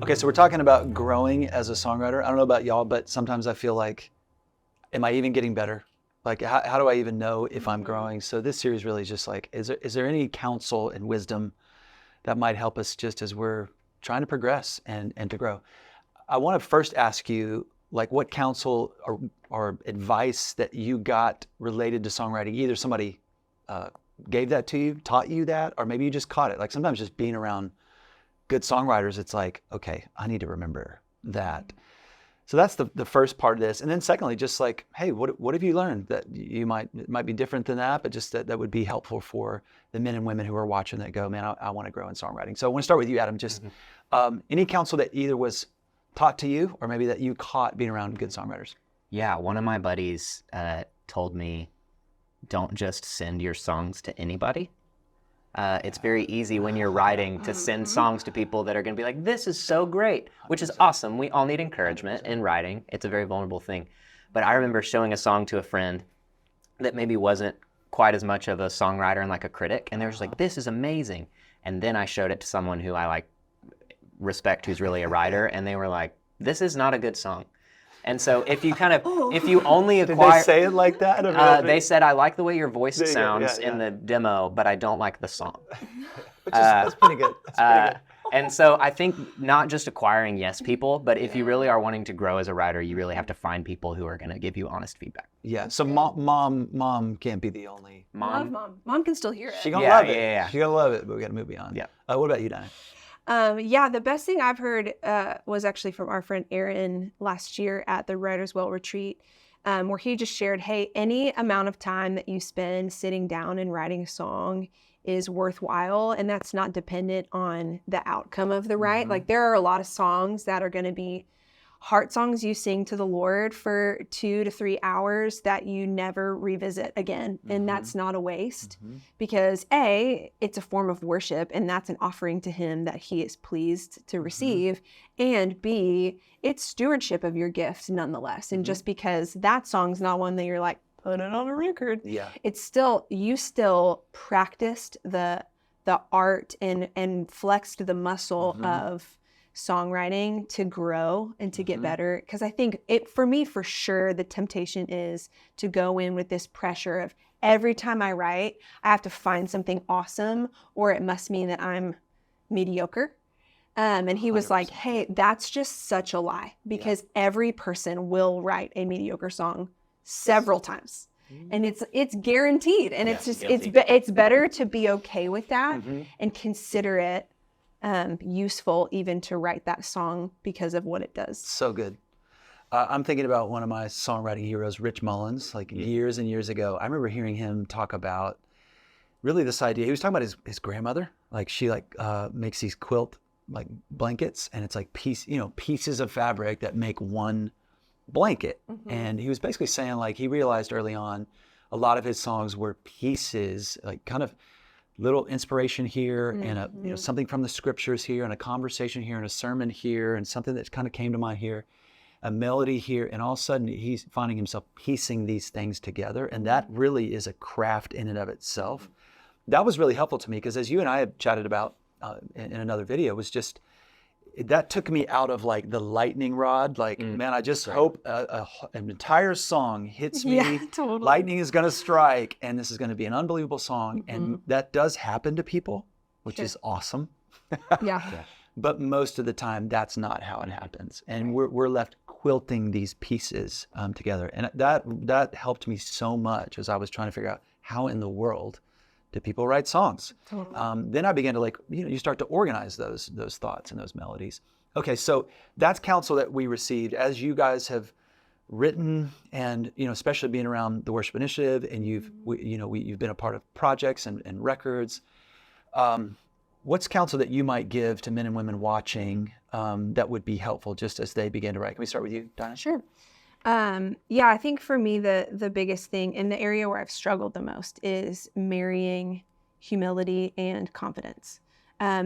Okay, so we're talking about growing as a songwriter. I don't know about y'all, but sometimes I feel like, am I even getting better? Like, how do I even know if I'm growing? So this series really is just like, is there any counsel and wisdom that might help us just as we're trying to progress and to grow? I want to first ask you, like, what counsel or advice that you got related to songwriting? Either somebody gave that to you, taught you that, or maybe you just caught it. Like sometimes just being around good songwriters, it's like, okay, I need to remember that. So that's the first part of this. And then secondly, just like, hey, what have you learned that it might be different than that, but just that would be helpful for the men and women who are watching that go, man, I want to grow in songwriting. So I want to start with you, Adam. Just any counsel that either was taught to you or maybe that you caught being around good songwriters? Yeah, one of my buddies told me, don't just send your songs to anybody. It's very easy when you're writing to send songs to people that are going to be like, this is so great, which is awesome. We all need encouragement in writing. It's a very vulnerable thing. But I remember showing a song to a friend that maybe wasn't quite as much of a songwriter and like a critic. And they were just like, this is amazing. And then I showed it to someone who I like respect, who's really a writer. And they were like, this is not a good song. And so if you only acquire... Did they say it like that? They said, I like the way your voice sounds in the demo, but I don't like the song. That's pretty good. And so I think not just acquiring yes people, but if you really are wanting to grow as a writer, you really have to find people who are going to give you honest feedback. Yeah, so mom can't be the only... Love mom. Mom can still hear it. She gonna love it. Yeah. She gonna love it, but we got to move beyond. Yeah. What about you, Dinah? The best thing I've heard was actually from our friend Aaron last year at the Writers Well retreat, where he just shared, hey, any amount of time that you spend sitting down and writing a song is worthwhile, and that's not dependent on the outcome of the write. Like there are a lot of songs that are going to be heart songs you sing to the Lord for 2 to 3 hours that you never revisit again. And that's not a waste because A, it's a form of worship and that's an offering to him that he is pleased to receive. And B, it's stewardship of your gift nonetheless. And just because that song's not one that you're like, put it on a record. Yeah. It's still, you still practiced the art and flexed the muscle of songwriting to grow and to get better. Because I think for me, for sure, the temptation is to go in with this pressure of every time I write, I have to find something awesome, or it must mean that I'm mediocre. And he was 100%. Like, hey, that's just such a lie, because every person will write a mediocre song several times. And it's guaranteed. And it's just, it's better to be okay with that and consider it useful even to write that song because of what it does. So good. I'm thinking about one of my songwriting heroes, Rich Mullins, like years and years ago. I remember hearing him talk about really this idea. He was talking about his grandmother. Like she makes these quilt like blankets, and it's like pieces of fabric that make one blanket. And he was basically saying, like, he realized early on a lot of his songs were pieces, like kind of little inspiration here and something from the scriptures here and a conversation here and a sermon here and something that kind of came to mind here, a melody here, and all of a sudden he's finding himself piecing these things together, and that really is a craft in and of itself. That was really helpful to me, because as you and I had chatted about in another video, was just that took me out of like the lightning rod, like, man, I just hope an entire song hits me. Yeah, totally. Lightning is going to strike, and this is going to be an unbelievable song. And that does happen to people, which is awesome. But most of the time, that's not how it happens. And we're left quilting these pieces together. And that helped me so much as I was trying to figure out how in the world do people write songs. Totally. Then I began to you start to organize those thoughts and those melodies. Okay, so that's counsel that we received as you guys have written, and especially being around the Worship Initiative, and you've been a part of projects and records. What's counsel that you might give to men and women watching that would be helpful just as they begin to write? Can we start with you, Dinah? Sure. I think for me, the biggest thing in the area where I've struggled the most is marrying humility and confidence.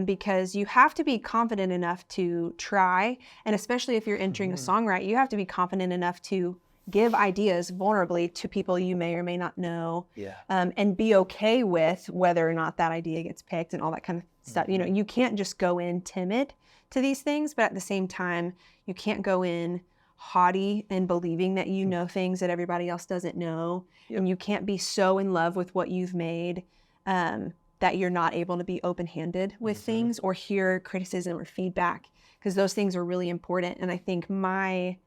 Because you have to be confident enough to try, and especially if you're entering a songwrite, you have to be confident enough to give ideas vulnerably to people you may or may not know, and be okay with whether or not that idea gets picked and all that kind of stuff. You can't just go in timid to these things, but at the same time, you can't go in haughty and believing that you know things that everybody else doesn't know. Yep. And you can't be so in love with what you've made that you're not able to be open-handed with things or hear criticism or feedback, because those things are really important. And I think my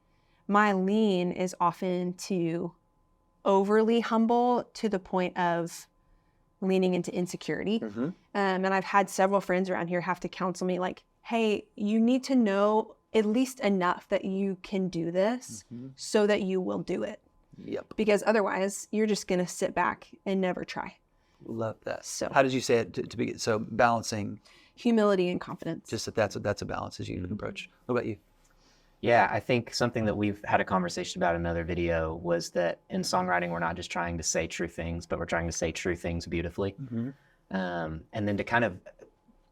lean is often to overly humble to the point of leaning into insecurity. And I've had several friends around here have to counsel me like, hey, you need to know at least enough that you can do this so that you will do it. Yep. Because otherwise you're just going to sit back and never try. Love that. So how did you say it to begin? So balancing. Humility and confidence. Just that's a balance as you approach. What about you? Yeah, I think something that we've had a conversation about in another video was that in songwriting, we're not just trying to say true things, but we're trying to say true things beautifully. And then to kind of,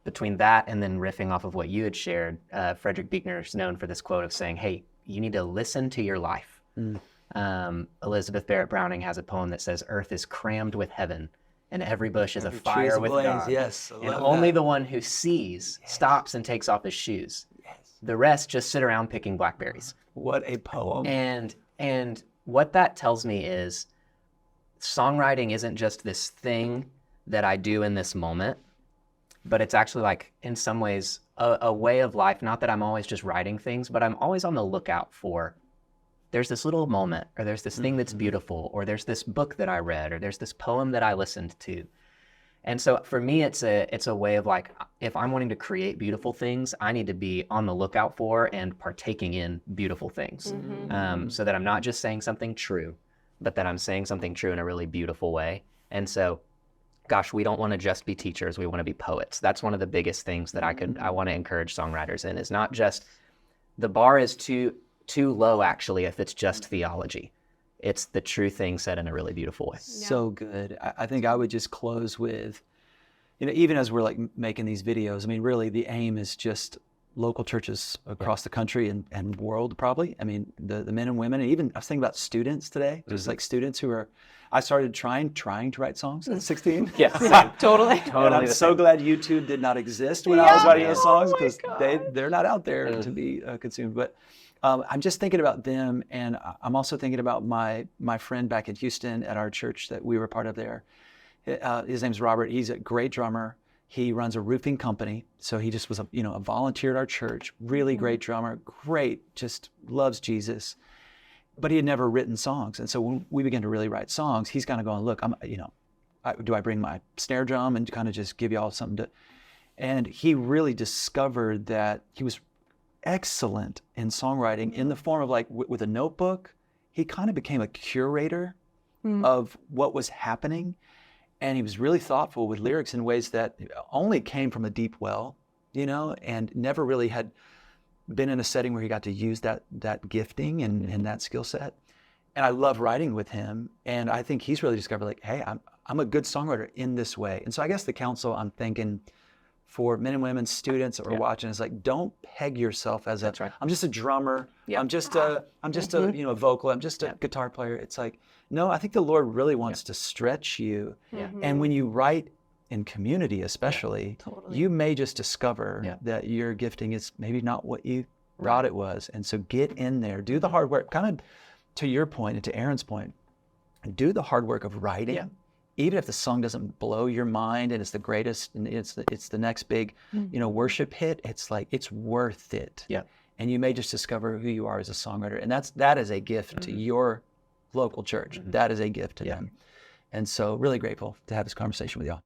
between that and then riffing off of what you had shared, Frederick Buechner is known for this quote of saying, hey, you need to listen to your life. Elizabeth Barrett Browning has a poem that says, earth is crammed with heaven, and every bush is a fire with God. Yes, and only the one who sees stops and takes off his shoes. The rest just sit around picking blackberries. What a poem. And what that tells me is songwriting isn't just this thing that I do in this moment, but it's actually like, in some ways, a way of life. Not that I'm always just writing things, but I'm always on the lookout for, there's this little moment, or there's this thing that's beautiful, or there's this book that I read, or there's this poem that I listened to. And so for me, it's a way of like, if I'm wanting to create beautiful things, I need to be on the lookout for and partaking in beautiful things, so that I'm not just saying something true, but that I'm saying something true in a really beautiful way. And so, gosh, we don't want to just be teachers. We want to be poets. That's one of the biggest things that I want to encourage songwriters in, is not just, the bar is too low, actually, if it's just theology. It's the true thing said in a really beautiful way. So good. I think I would just close with, even as we're like making these videos, I mean, really the aim is just local churches across the country and world, probably. I mean, the men and women, and even I was thinking about students today. There's like students who are, I started trying to write songs at 16. Totally. And I'm so glad YouTube did not exist when I was writing those songs, because they're not out there to be consumed. But I'm just thinking about them, and I'm also thinking about my friend back in Houston at our church that we were part of there. His name's Robert. He's a great drummer. He runs a roofing company, so he just was a volunteer at our church. Really great drummer, great, just loves Jesus. But he had never written songs, and so when we began to really write songs, he's kind of going, look, do I bring my snare drum and kind of just give y'all something to? And he really discovered that he was excellent in songwriting in the form of like with a notebook. He kind of became a curator of what was happening, and he was really thoughtful with lyrics in ways that only came from a deep well, and never really had been in a setting where he got to use that gifting and that skill set. And I love writing with him, and I think he's really discovered like, hey, I'm a good songwriter in this way. And so I guess the counsel I'm thinking for men and women, students that are watching, is like, don't peg yourself as I'm just a drummer. I'm just a vocal. I'm just a guitar player. It's like, no, I think the Lord really wants to stretch you. And when you write in community, especially, you may just discover that your gifting is maybe not what you thought it was. And so get in there, do the hard work. Kind of to your point and to Aaron's point, do the hard work of writing. Even if the song doesn't blow your mind and it's the greatest and it's the next big, worship hit, it's like, it's worth it. And you may just discover who you are as a songwriter. And that is a gift to your local church. That is a gift to them. And so really grateful to have this conversation with y'all.